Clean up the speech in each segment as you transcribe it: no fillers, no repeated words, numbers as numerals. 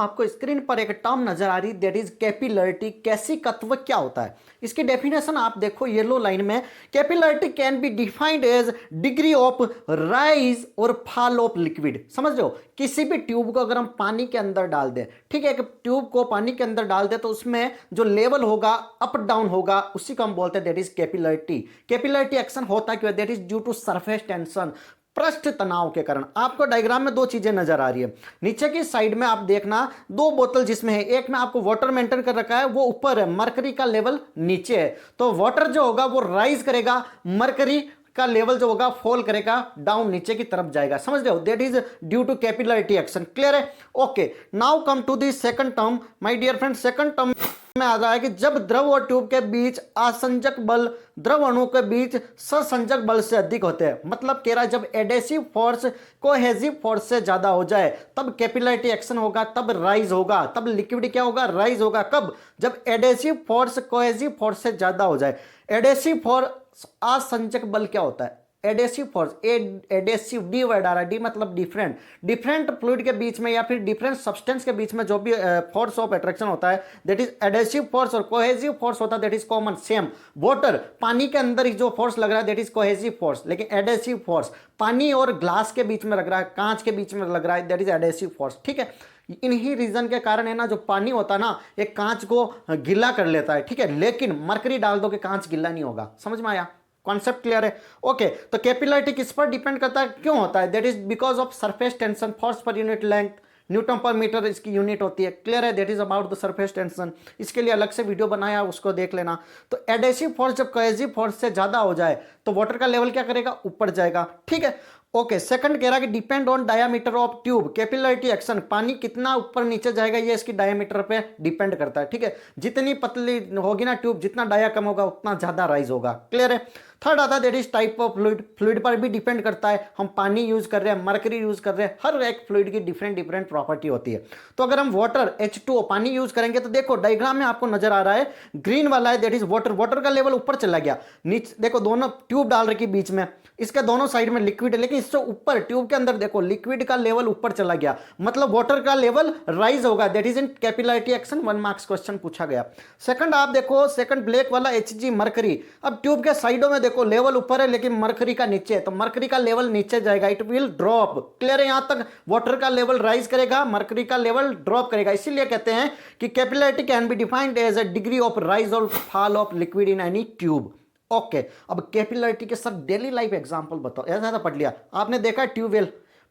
आपको स्क्रीन पर एक टर्म नजर आ रही, दैट इज कैपिलरिटी। केशिकत्व क्या होता है, इसकी डेफिनेशन आप देखो येलो लाइन में। Capillarity can be defined as degree of rise और फॉल ऑफ लिक्विड। समझ रहे हो, किसी भी ट्यूब को अगर हम पानी के अंदर डाल दें, ठीक है, एक ट्यूब को पानी के अंदर डाल दें तो उसमें जो लेवल होगा अप डाउन होगा, उसी को हम बोलते हैं that is capillarity. Capillarity action होता क्यों है, that is due to surface tension, पृष्ठ तनाव के कारण। आपको डायग्राम में दो चीजें नजर आ रही है, नीचे की साइड में आप देखना दो बोतल जिसमें है, एक में आपको वाटर मेंटेन कर रखा है, वो ऊपर है, मरकरी का लेवल नीचे है, तो वाटर जो होगा वो राइज करेगा, मरकरी का लेवल जो होगा फॉल करेगा, डाउन नीचे की तरफ जाएगा। समझ रहे हो, that is due to capillarity action. Clear है? Okay, now come to the second term my dear friend. Second term में आ रहा है कि जब द्रव और ट्यूब के बीच आसंजक बल द्रव अणु के बीच ससंजक बल से अधिक होते हैं। मतलब कह रहा है जब एडेसिव फोर्स कोहेसिव फोर्स से ज्यादा हो जाए तब कैपिलरिटी एक्शन होगा, तब राइज होगा, तब लिक्विड क्या होगा, राइज होगा। कब? जब एडेसिव फोर्स कोहेसिव फोर्स से ज्यादा हो जाए। एडेसिव फोर्स आसंजक बल क्या होता है, adhesive force, adhesive the word आ रहा है, डी मतलब डिफरेंट, डिफरेंट फ्लूइड के बीच में या फिर डिफरेंट सब्सटेंस के बीच में जो भी फोर्स ऑफ अट्रैक्शन होता है दैट इज एडेसिव फोर्स, और कोहेसिव फोर्स होता है that is common same. Water, पानी के अंदर जो फोर्स लग रहा है दैट इज कोहेसिव फोर्स, लेकिन एडेसिव फोर्स पानी और ग्लास के बीच में लग रहा है, कांच के बीच में लग रहा है, दैट इज एडेसिव फोर्स। ठीक है, इन्हीं रीजन के कारण है ना, जो पानी होता है ना एक कांच को गीला कर लेता है, ठीक है, लेकिन मरकरी डाल दो कि कांच गीला नहीं होगा। समझ में आया? कॉन्सेप्ट क्लियर है? ओके, तो कैपिलरिटी किस पर डिपेंड करता है, क्यों होता है, that is because of surface tension, force per unit length, Newton पर मीटर इसकी यूनिट होती है। क्लियर है? That is about the surface tension. इसके लिए अलग से वीडियो बनाया, उसको देख लेना। तो एडेसिव फोर्स जब कोहेसिव फोर्स से ज्यादा हो जाए तो वाटर का लेवल क्या करेगा, ऊपर जाएगा। ठीक है, ओके। सेकंड कह रहा है कि depend on diameter of tube, capillarity action, पानी कितना ऊपर नीचे जाएगा ये इसकी डायामीटर पे डिपेंड करता है। ठीक है, जितनी पतली होगी ना ट्यूब, जितना डाया कम होगा उतना ज्यादा राइज होगा। क्लियर है? थर्ड आता है that is type of fluid, fluid पर भी डिपेंड करता है, हम पानी यूज कर रहे हैं, मरकरी यूज कर रहे हैं, हर एक फ्लूइड की डिफरेंट डिफरेंट प्रॉपर्टी होती है। तो अगर हम वाटर H2O पानी यूज करेंगे तो देखो डायग्राम में आपको नजर आ रहा है ग्रीन वाला है दैट इज वाटर, वाटर का लेवल ऊपर चला गया, नीचे देखो दोनों ट्यूब डाल रखी बीच में, इसके दोनों साइड में लिक्विड है, लेकिन इससे ऊपर ट्यूब के अंदर देखो लिक्विड का लेवल ऊपर चला गया, मतलब वाटर का लेवल राइज होगा, that is in capillarity action. 1 marks question पूछा गया। सेकंड आप देखो, सेकंड ब्लैक वाला Hg मरकरी, अब ट्यूब के साइडों में देखो लेवल ऊपर है लेकिन मरकरी का नीचे है, तो मरकरी का लेवल नीचे जाएगा, इट विल ड्रॉप। क्लियर है? यहां तक वाटर का लेवल राइज करेगा, मरकरी का लेवल ड्रॉप करेगा। इसीलिए कहते हैं कि capillarity can be defined as a degree of rise और fall of liquid in any tube. Okay, अब कैपिलरिटी के साथ डेली लाइफ एग्जांपल बताओ। ऐसा था पढ़ लिया आपने, देखा ट्यूबवेल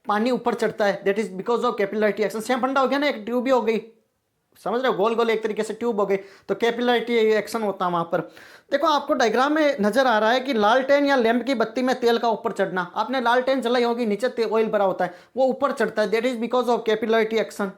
पानी ऊपर चढ़ता है, that is because of capillarity action. Same फंडा हो गया ना, एक ट्यूब ही हो गई, समझ रहे हो, गोल गोल एक तरीके से ट्यूब हो गई, तो कैपिलरिटी एक्शन होता है वहां पर। देखो आपको डायग्राम में नजर आ रहा है कि लालटेन या लैंप की बत्ती में तेल का ऊपर चढ़ना, आपने लालटेन जलाई होगी, नीचे ऑयल भरा होता है, वो ऊपर चढ़ता है, that is because of capillarity action.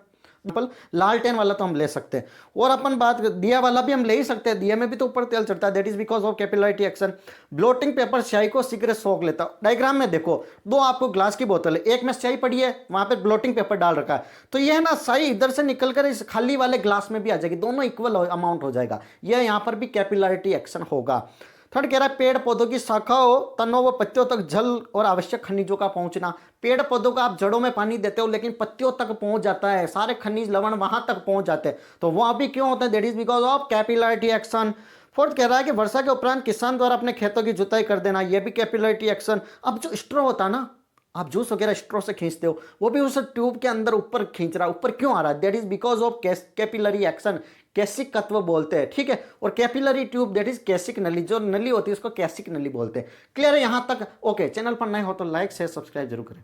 लालटेन वाला तो हम ले सकते हैं, और अपन बात दिया वाला भी हम ले ही सकते हैं, दिया में भी तो ऊपर तेल चढ़ता है, that is because of capillarity action. Blotting paper स्याही को शीघ्र सोख लेता। डायग्राम में देखो दो आपको ग्लास की बोतल है, एक में स्याही पड़ी है, वहां पे ब्लोटिंग पेपर डाल रखा है, तो ये है ना स्याही इधर से निकलकर इस खाली वाले ग्लास में भी आ जाएगी, दोनों इक्वल अमाउंट हो जाएगा, यह यहां पर भी कैपिलरिटी एक्शन होगा। थर्ड कह रहा है पेड़ पौधों की शाखाओं, तनों व पत्तियों तक जल और आवश्यक खनिजों का पहुंचना। पेड़ पौधों का आप जड़ों में पानी देते हो लेकिन पत्तियों तक पहुंच जाता है, सारे खनिज लवण वहां तक पहुंच जाते हैं, तो वहां भी क्यों होता है, that is because of capillarity action. Fourth कह रहा है कि वर्षा के उपरांत किसान द्वारा अपने खेतों की जुताई कर देना, यह भी कैपिलरिटी एक्शन। अब जो स्ट्रो होता है ना, आप जूस वगैरह स्ट्रो से खींचते हो, वो भी उस ट्यूब के अंदर ऊपर खींच रहा है, ऊपर क्यों आ रहा है, that is because of capillary action, कैसिकत्व बोलते हैं। ठीक है, और कैपिलरी ट्यूब दैट इज कैसिक नली, जो नली होती है उसको कैसिक नली बोलते हैं। क्लियर है यहां तक? ओके, चैनल पर नए हो तो लाइक शेयर सब्सक्राइब जरूर करें।